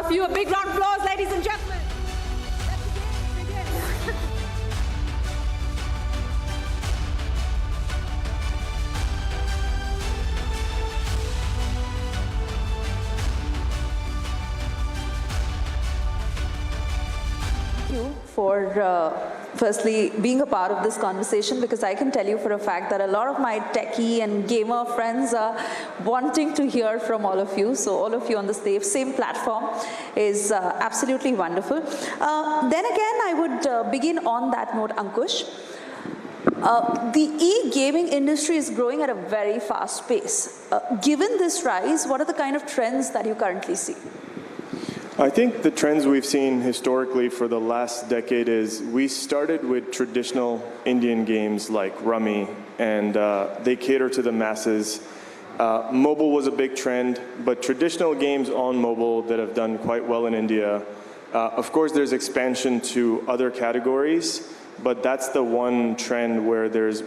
of you. A big round of applause, ladies and gentlemen. Let's begin. Thank you for firstly being a part of this conversation, because I can tell you for a fact that a lot of my techie and gamer friends are wanting to hear from all of you. So all of you on the same platform is absolutely wonderful. Then again, I would begin on that note, Ankush. The e-gaming industry is growing at a very fast pace. Given this rise, what are the kind of trends that you currently see? I think the trends we've seen historically for the last decade is we started with traditional Indian games like Rummy, and they cater to the masses. Mobile was a big trend, but traditional games on mobile that have done quite well in India. Of course, there's expansion to other categories, but that's the one trend where there's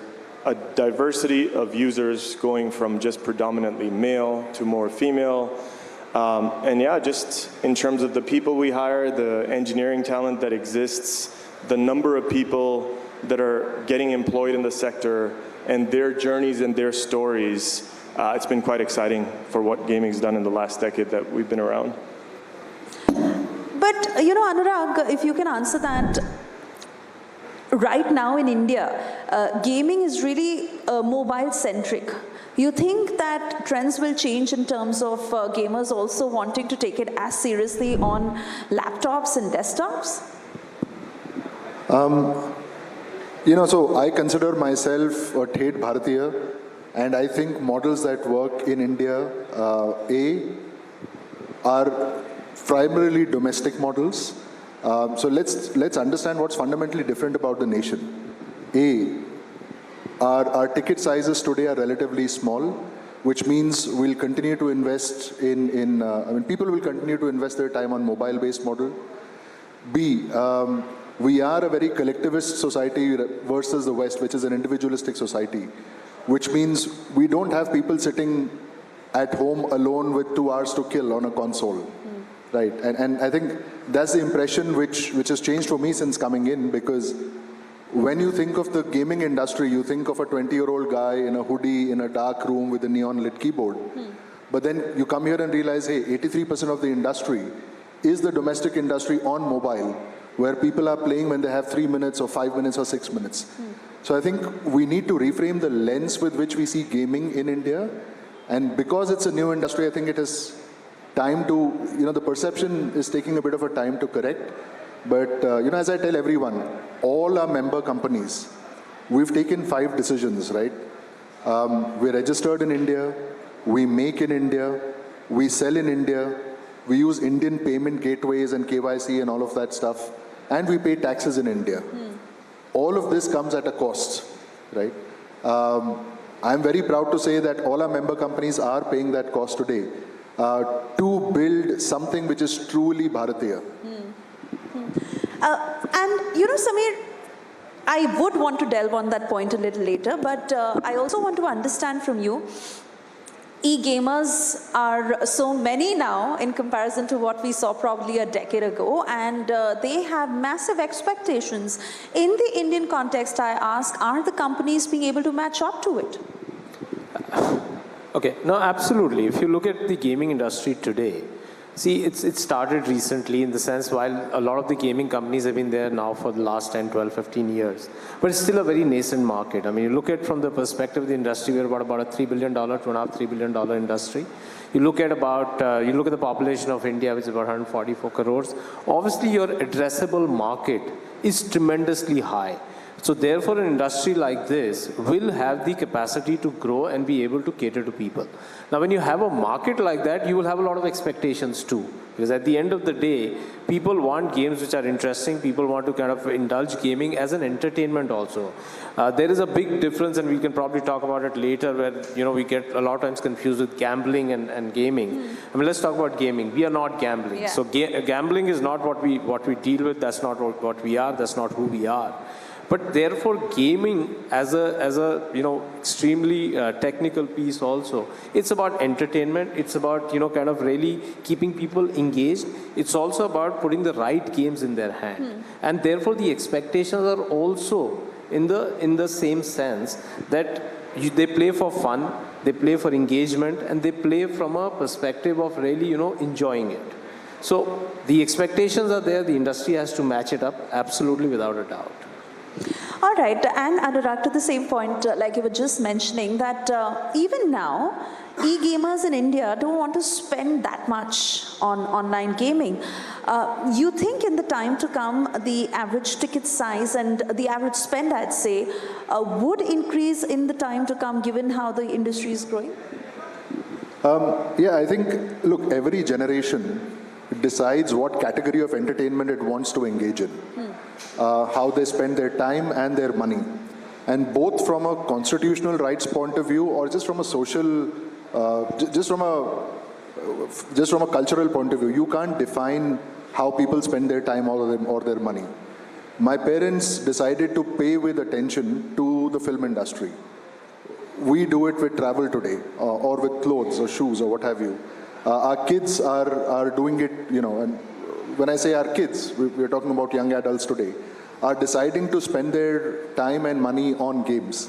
a diversity of users going from just predominantly male to more female. And yeah, just in terms of the people we hire, the engineering talent that exists, the number of people that are getting employed in the sector, and their journeys and their stories, it's been quite exciting for what gaming's done in the last decade that we've been around. But, you know, Anurag, if you can answer that, right now in India, gaming is really mobile-centric. You think that trends will change in terms of gamers also wanting to take it as seriously on laptops and desktops? You know, so I consider myself a Thet Bharatiya, and I think models that work in India, are primarily domestic models. So let's understand what's fundamentally different about the nation. Our ticket sizes today are relatively small, which means we'll continue to invest people will continue to invest their time on mobile-based model. B, we are a very collectivist society versus the West, which is an individualistic society, which means we don't have people sitting at home alone with 2 hours to kill on a console. Right, and I think that's the impression which has changed for me since coming in, because when you think of the gaming industry, you think of a 20-year-old guy in a hoodie in a dark room with a neon lit keyboard. But then you come here and realize, hey, 83% of the industry is the domestic industry on mobile, where people are playing when they have 3 minutes or 5 minutes or 6 minutes. So I think we need to reframe the lens with which we see gaming in India. And because it's a new industry, I think it is time to, the perception is taking a bit of a time to correct. But, as I tell everyone, all our member companies, we've taken 5 decisions, right? We're registered in India, we make in India, we sell in India, we use Indian payment gateways and KYC and all of that stuff, and we pay taxes in India. All of this comes at a cost, right? I'm very proud to say that all our member companies are paying that cost today to build something which is truly Bharatiya. And Sameer, I would want to delve on that point a little later, but I also want to understand from you, e-gamers are so many now in comparison to what we saw probably a decade ago, and they have massive expectations. In the Indian context, I ask, are the companies being able to match up to it? Okay, no, absolutely. If you look at the gaming industry today, see, it started recently in the sense while a lot of the gaming companies have been there now for the last 10, 12, 15 years. But it's still a very nascent market. I mean, you look at from the perspective of the industry, we're about a $3 billion, $2.5, $3 billion industry. You look at the population of India, which is about 144 crores. Obviously, your addressable market is tremendously high. So therefore, an industry like this will have the capacity to grow and be able to cater to people. Now, when you have a market like that, you will have a lot of expectations too. Because at the end of the day, people want games which are interesting. People want to kind of indulge gaming as an entertainment also. There is a big difference, and we can probably talk about it later, where we get a lot of times confused with gambling and gaming. I mean, let's talk about gaming. We are not gambling. Yeah. So gambling is not what we deal with. That's not what we are. That's not who we are. But therefore, gaming as a extremely technical piece also, it's about entertainment. It's about kind of really keeping people engaged. It's also about putting the right games in their hand, and therefore the expectations are also in the same sense that they play for fun, they play for engagement, and they play from a perspective of really enjoying it. So the expectations are there. The industry has to match it up, absolutely, without a doubt. All right, and Anuraag, to the same point, like you were just mentioning, that even now, e-gamers in India don't want to spend that much on online gaming. You think in the time to come, the average ticket size and the average spend, I'd say, would increase in the time to come, given how the industry is growing? Yeah, I think, look, every generation decides what category of entertainment it wants to engage in. How they spend their time and their money. And both from a constitutional rights point of view or just from a social, just from a cultural point of view, you can't define how people spend their time or their money. My parents decided to pay with attention to the film industry. We do it with travel today, or with clothes or shoes or what have you. Our kids are doing it, and when I say our kids, we're talking about young adults today, are deciding to spend their time and money on games.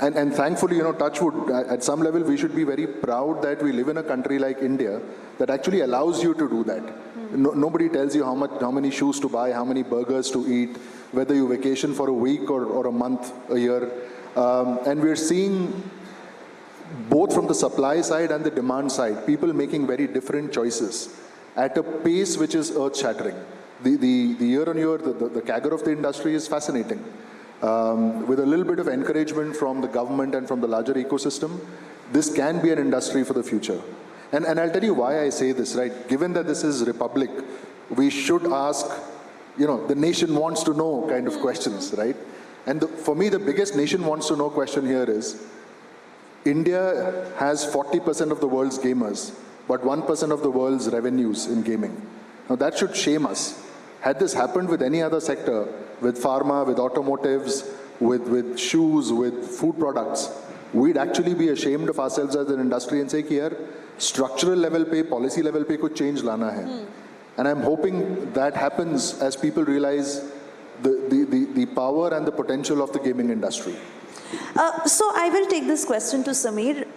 And thankfully, touch wood, at some level, we should be very proud that we live in a country like India that actually allows you to do that. Nobody tells you how many shoes to buy, how many burgers to eat, whether you vacation for a week or a month, a year. And we're seeing both from the supply side and the demand side, people making very different choices at a pace which is earth-shattering. The year-on-year, the CAGR of the industry is fascinating. With a little bit of encouragement from the government and from the larger ecosystem, this can be an industry for the future. And I'll tell you why I say this, right? Given that this is Republic, we should ask, the nation wants to know kind of questions, right? And for me, the biggest nation wants to know question here is, India has 40% of the world's gamers, but 1% of the world's revenues in gaming. Now that should shame us. Had this happened with any other sector, with pharma, with automotives, with shoes, with food products, we'd actually be ashamed of ourselves as an industry and say, here, structural level pe, policy level pe kuch change lana hai. And I'm hoping that happens as people realize the power and the potential of the gaming industry. So I will take this question to Sameer.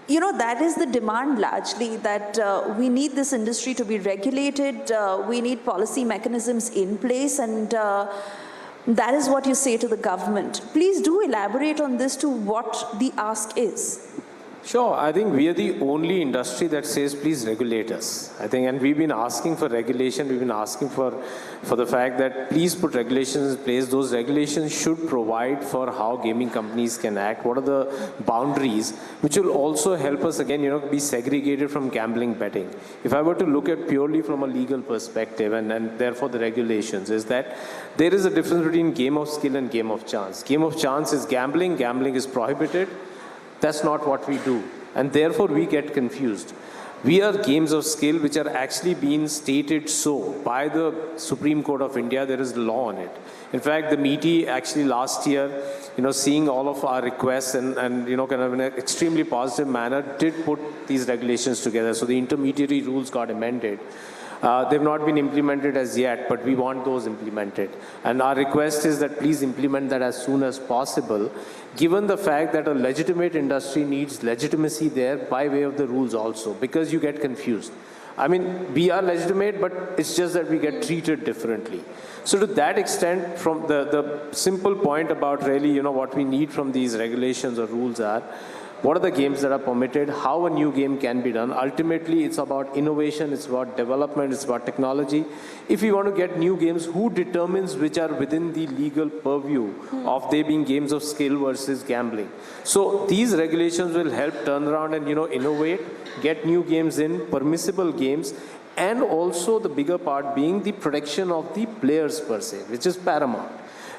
That is the demand largely, that we need this industry to be regulated, we need policy mechanisms in place, and that is what you say to the government. Please do elaborate on this, to what the ask is. Sure, I think we are the only industry that says, please regulate us. I think, and we've been asking for regulation, we've been asking for the fact that please put regulations in place. Those regulations should provide for how gaming companies can act, what are the boundaries, which will also help us, again, be segregated from gambling betting. If I were to look at purely from a legal perspective, and therefore the regulations, is that there is a difference between game of skill and game of chance. Game of chance is gambling, gambling is prohibited. That's not what we do, and therefore we get confused. We are games of skill which are actually being stated so by the Supreme Court of India. There is law on it. In fact, the MeitY actually last year, seeing all of our requests and kind of in an extremely positive manner, did put these regulations together. So the intermediary rules got amended. They've not been implemented as yet, but we want those implemented. And our request is that please implement that as soon as possible, given the fact that a legitimate industry needs legitimacy there by way of the rules also, because you get confused. I mean, we are legitimate, but it's just that we get treated differently. So to that extent, from the simple point about really, what we need from these regulations or rules are, what are the games that are permitted, how a new game can be done. Ultimately, it's about innovation, it's about development, it's about technology. If we want to get new games, who determines which are within the legal purview of they being games of skill versus gambling? So these regulations will help turn around and, innovate, get new games in, permissible games, and also the bigger part being the protection of the players per se, which is paramount.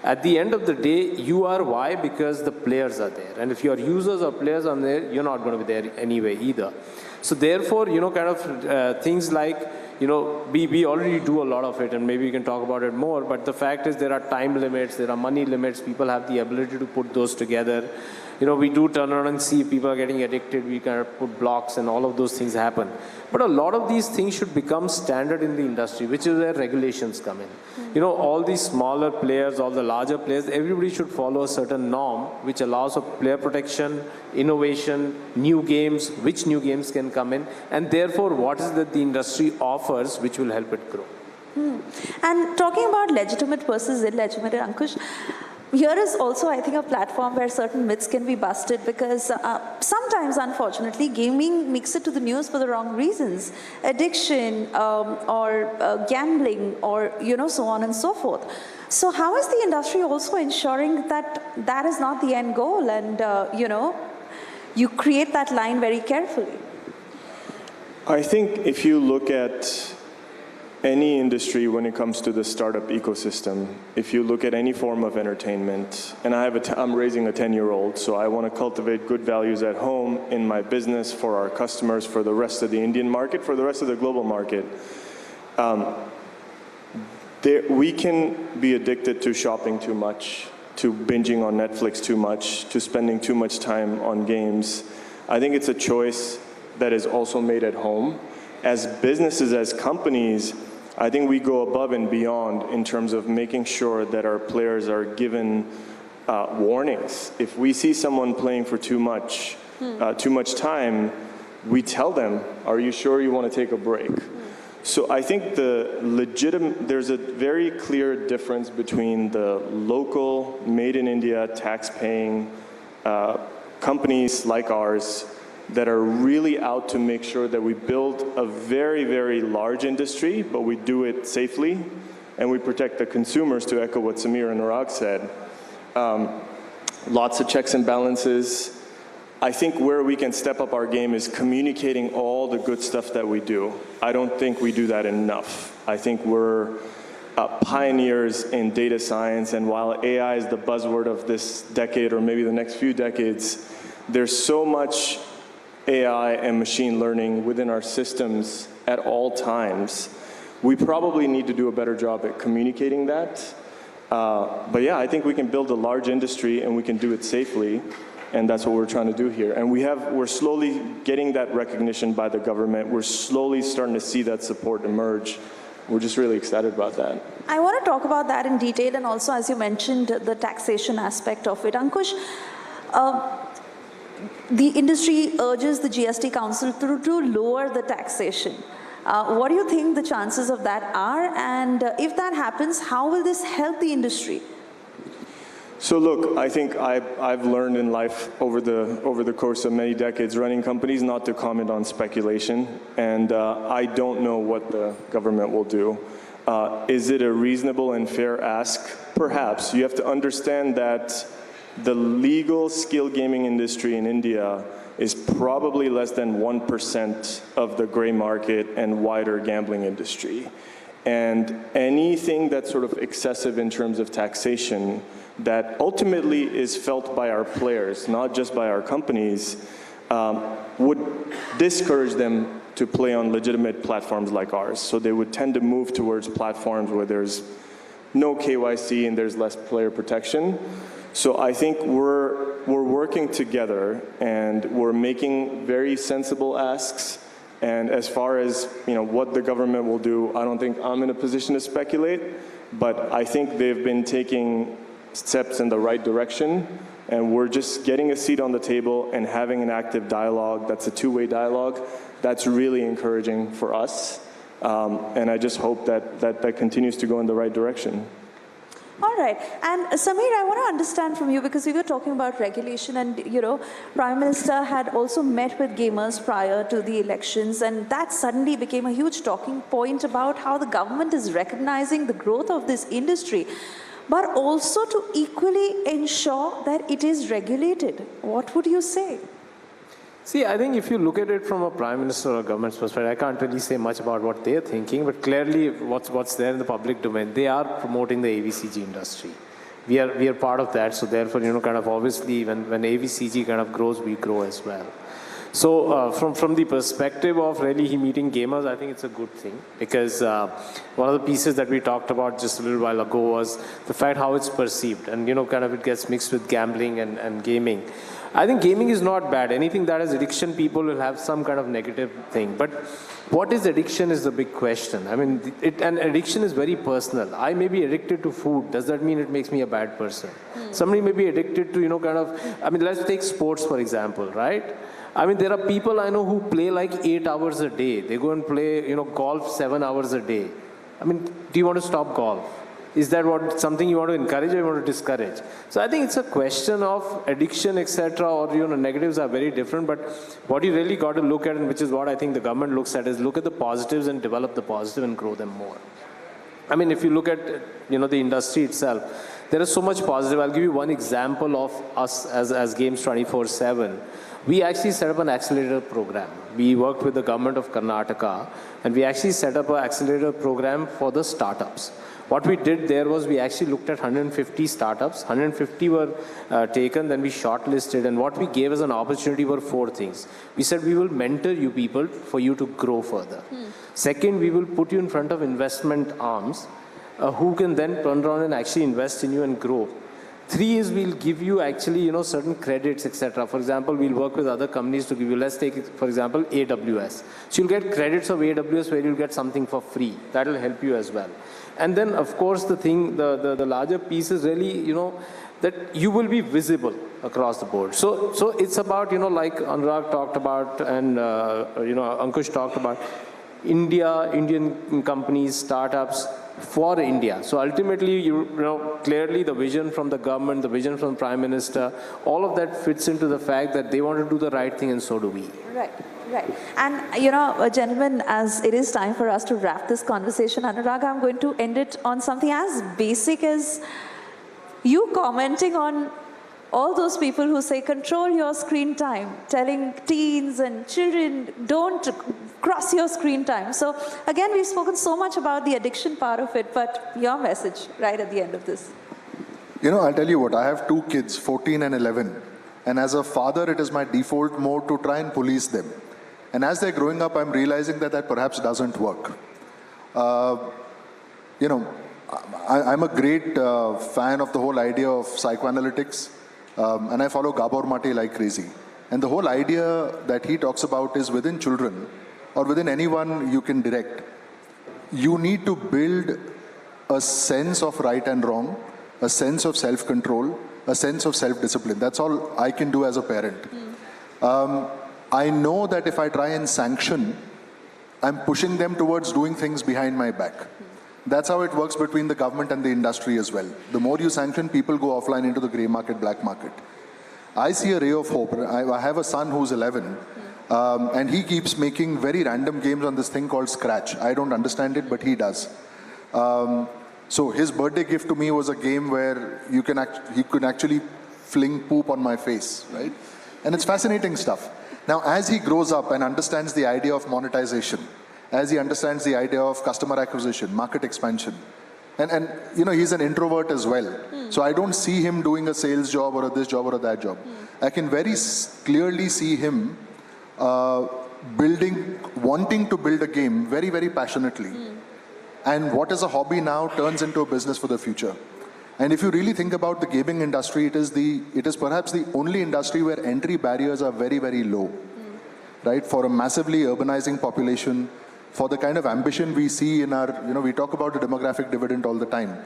At the end of the day, you are why? Because the players are there. And if your users or players are there, you're not going to be there anyway either. So therefore, kind of things like, we already do a lot of it, and maybe we can talk about it more, but the fact is there are time limits, there are money limits, people have the ability to put those together. We do turn around and see if people are getting addicted, we kind of put blocks and all of those things happen. But a lot of these things should become standard in the industry, which is where regulations come in. All these smaller players, all the larger players, everybody should follow a certain norm which allows for player protection, innovation, new games, which new games can come in, and therefore what is that the industry offers which will help it grow. And talking about legitimate versus illegitimate, Ankush, here is also, I think, a platform where certain myths can be busted because sometimes, unfortunately, gaming makes it to the news for the wrong reasons. Addiction or gambling or, so on and so forth. So how is the industry also ensuring that that is not the end goal and, you create that line very carefully? I think if you look at any industry when it comes to the startup ecosystem, if you look at any form of entertainment, and I'm raising a 10-year-old, so I want to cultivate good values at home, in my business, for our customers, for the rest of the Indian market, for the rest of the global market. We can be addicted to shopping too much, to binging on Netflix too much, to spending too much time on games. I think it's a choice that is also made at home. As businesses, as companies, I think we go above and beyond in terms of making sure that our players are given warnings. If we see someone playing for too much time, we tell them, are you sure you want to take a break? So I think there's a very clear difference between the local, made in India, tax-paying companies like ours that are really out to make sure that we build a very, very large industry, but we do it safely, and we protect the consumers, to echo what Sameer and Anuraag said. Lots of checks and balances. I think where we can step up our game is communicating all the good stuff that we do. I don't think we do that enough. I think we're pioneers in data science, and while AI is the buzzword of this decade, or maybe the next few decades, there's so much AI and machine learning within our systems at all times. We probably need to do a better job at communicating that. But yeah, I think we can build a large industry and we can do it safely, and that's what we're trying to do here. And we're slowly getting that recognition by the government. We're slowly starting to see that support emerge. We're just really excited about that. I want to talk about that in detail, and also, as you mentioned, the taxation aspect of it. Ankush, the industry urges the GST Council to lower the taxation. What do you think the chances of that are? And if that happens, how will this help the industry? So look, I think I've learned in life over the course of many decades running companies not to comment on speculation, and I don't know what the government will do. Is it a reasonable and fair ask? Perhaps. You have to understand that the legal skill gaming industry in India is probably less than 1% of the gray market and wider gambling industry. And anything that's sort of excessive in terms of taxation that ultimately is felt by our players, not just by our companies, would discourage them to play on legitimate platforms like ours. So they would tend to move towards platforms where there's no KYC and there's less player protection. So I think we're working together and we're making very sensible asks. And as far as what the government will do, I don't think I'm in a position to speculate, but I think they've been taking steps in the right direction, and we're just getting a seat on the table and having an active dialogue. That's a two-way dialogue. That's really encouraging for us, and I just hope that continues to go in the right direction. All right. And Sameer, I want to understand from you, because we were talking about regulation and, Prime Minister had also met with gamers prior to the elections, and that suddenly became a huge talking point about how the government is recognizing the growth of this industry, but also to equally ensure that it is regulated. What would you say? See, I think if you look at it from a prime minister or a government's perspective, I can't really say much about what they're thinking, but clearly what's there in the public domain, they are promoting the AVCG industry. We are part of that, so therefore, kind of obviously when AVCG kind of grows, we grow as well. So from the perspective of really meeting gamers, I think it's a good thing, because one of the pieces that we talked about just a little while ago was the fact how it's perceived, and kind of it gets mixed with gambling and gaming. I think gaming is not bad. Anything that is addiction, people will have some kind of negative thing. But what is addiction is the big question. I mean, and addiction is very personal. I may be addicted to food. Does that mean it makes me a bad person? Somebody may be addicted to, kind of, I mean, let's take sports, for example, right? I mean, there are people I know who play like 8 hours a day. They go and play, golf 7 hours a day. I mean, do you want to stop golf? Is that something you want to encourage or you want to discourage? So I think it's a question of addiction, etc., or negatives are very different. But what you really got to look at, and which is what I think the government looks at, is look at the positives and develop the positive and grow them more. I mean, if you look at the industry itself, there is so much positive. I'll give you one example of us as Games 24/7. We actually set up an accelerator program. We worked with the government of Karnataka, and we actually set up an accelerator program for the startups. What we did there was we actually looked at 150 startups. 150 were taken, then we shortlisted, and what we gave as an opportunity were 4 things. We said we will mentor you people for you to grow further. Second, we will put you in front of investment arms who can then turn around and actually invest in you and grow. 3 is we'll give you actually, certain credits, etc. For example, we'll work with other companies to give you, let's take, for example, AWS. So you'll get credits of AWS where you'll get something for free. That will help you as well. And then, of course, the larger piece is really, that you will be visible across the board. So it's about, like Anuraag talked about and, Ankush talked about, Indian companies, startups for India. So ultimately, clearly the vision from the government, the vision from the Prime Minister, all of that fits into the fact that they want to do the right thing, and so do we. Right. Right. And, gentlemen, as it is time for us to wrap this conversation, Anuraag, I'm going to end it on something as basic as you commenting on all those people who say, control your screen time, telling teens and children, don't cross your screen time. So, again, we've spoken so much about the addiction part of it, but your message right at the end of this. I'll tell you what, I have 2 kids, 14 and 11. And as a father, it is my default mode to try and police them. And as they're growing up, I'm realizing that perhaps doesn't work. I'm a great fan of the whole idea of psychoanalytics, and I follow Gabor Mate like crazy. And the whole idea that he talks about is within children, or within anyone you can direct, you need to build a sense of right and wrong, a sense of self-control, a sense of self-discipline. That's all I can do as a parent. I know that if I try and sanction, I'm pushing them towards doing things behind my back. That's how it works between the government and the industry as well. The more you sanction, people go offline into the grey market, black market. I see a ray of hope. I have a son who's 11, and he keeps making very random games on this thing called Scratch. I don't understand it, but he does. So his birthday gift to me was a game where he could actually fling poop on my face, right? And it's fascinating stuff. Now, as he grows up and understands the idea of monetization, as he understands the idea of customer acquisition, market expansion, and he's an introvert as well. So I don't see him doing a sales job or this job or that job. I can very clearly see him wanting to build a game very, very passionately. And what is a hobby now turns into a business for the future. And if you really think about the gaming industry, it is perhaps the only industry where entry barriers are very, very low, right? For a massively urbanizing population, for the kind of ambition we see in our, we talk about the demographic dividend all the time.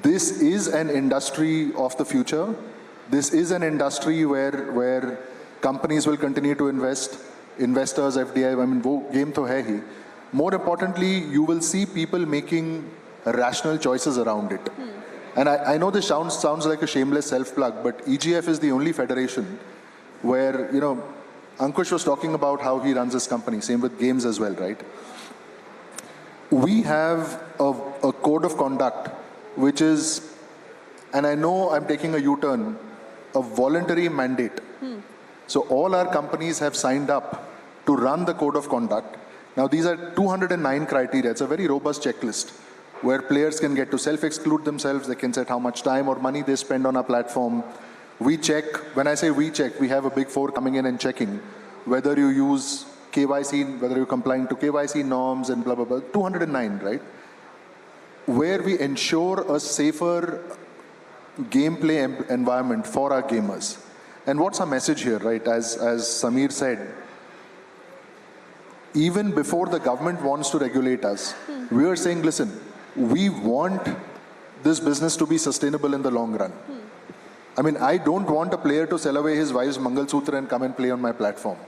This is an industry of the future. This is an industry where companies will continue to invest, investors, FDI, wo game to hai hi. More importantly, you will see people making rational choices around it. And I know this sounds like a shameless self-plug, but EGF is the only federation where, Ankush was talking about how he runs his company, same with games as well, right? We have a code of conduct, which is, and I know I'm taking a U-turn, a voluntary mandate. So all our companies have signed up to run the code of conduct. Now these are 209 criteria. It's a very robust checklist where players can get to self-exclude themselves. They can set how much time or money they spend on our platform. We check, when I say we check, we have a big 4 coming in and checking whether you use KYC, whether you're complying to KYC norms and blah, blah, blah, 209, right? Where we ensure a safer gameplay environment for our gamers. And what's our message here, right? As Sameer said, even before the government wants to regulate us, we are saying, listen, we want this business to be sustainable in the long run. I mean, I don't want a player to sell away his wife's Mangal Sutra and come and play on my platform.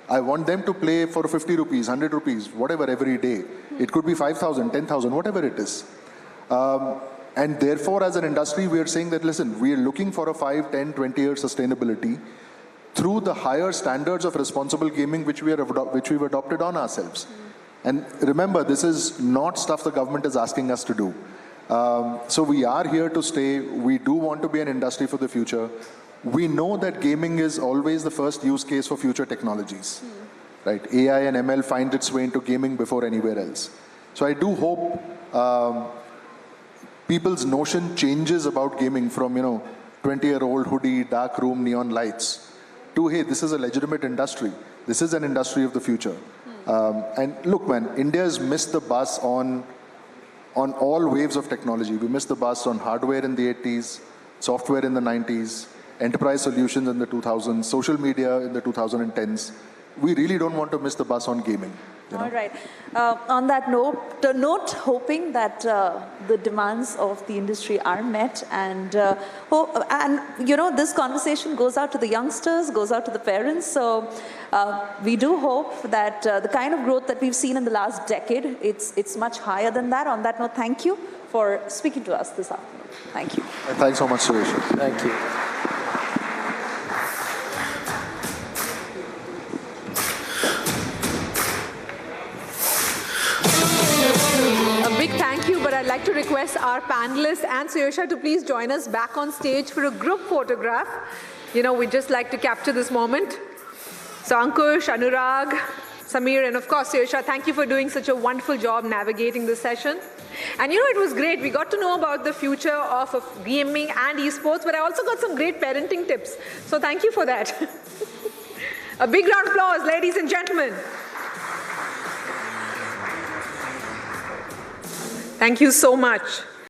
I want them to play for 50 rupees, 100 rupees, whatever, every day. It could be 5,000, 10,000, whatever it is. And therefore, as an industry, we are saying that, listen, we are looking for a 5, 10, 20-year sustainability through the higher standards of responsible gaming which we've adopted on ourselves. And remember, this is not stuff the government is asking us to do. So we are here to stay. We do want to be an industry for the future. We know that gaming is always the first use case for future technologies. Right? AI and ML find its way into gaming before anywhere else. So I do hope people's notion changes about gaming from, 20-year-old hoodie, dark room, neon lights, to, hey, this is a legitimate industry. This is an industry of the future. And look, man, India has missed the bus on all waves of technology. We missed the bus on hardware in the 80s, software in the 90s, enterprise solutions in the 2000s, social media in the 2010s. We really don't want to miss the bus on gaming. All right. On that note, hoping that the demands of the industry are met, and this conversation goes out to the youngsters, goes out to the parents. So we do hope that the kind of growth that we've seen in the last decade, it's much higher than that. On that note, thank you for speaking to us this afternoon. Thank you. Thanks so much, Suresh. Thank you. Big thank you, but I'd like to request our panelists and Sayersha to please join us back on stage for a group photograph. We'd just like to capture this moment. So Ankush, Anurag, Sameer, and of course Sayersha, thank you for doing such a wonderful job navigating this session. And it was great. We got to know about the future of gaming and esports, but I also got some great parenting tips. So thank you for that. A big round of applause, ladies and gentlemen. Thank you so much.